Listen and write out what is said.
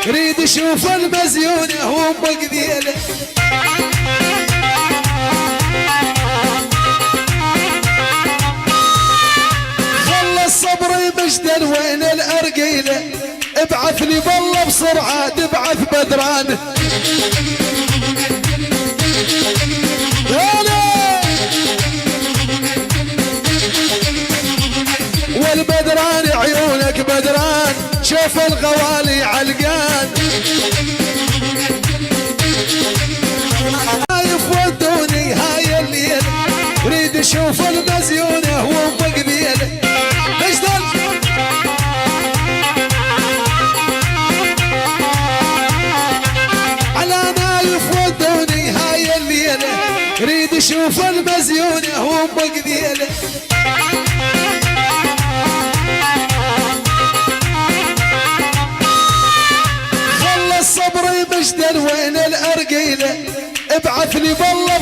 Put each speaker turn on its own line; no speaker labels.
ريد اشوف المزيونة هو بقذيله. خلص صبري مجدل وين الارقيله. ابعث لي بالله بسرعة تبعث بدران. والبدران عيونك بدران شوف الغوالي علقان. هايف ودوني هاي الليل ريد اشوف المزيونة وبقذيله. مجدل على نايف ودوني هاي الليل ريد اشوف المزيونة وبقذيله. صبري مجدل وين الارقيله. ابعث لي بالله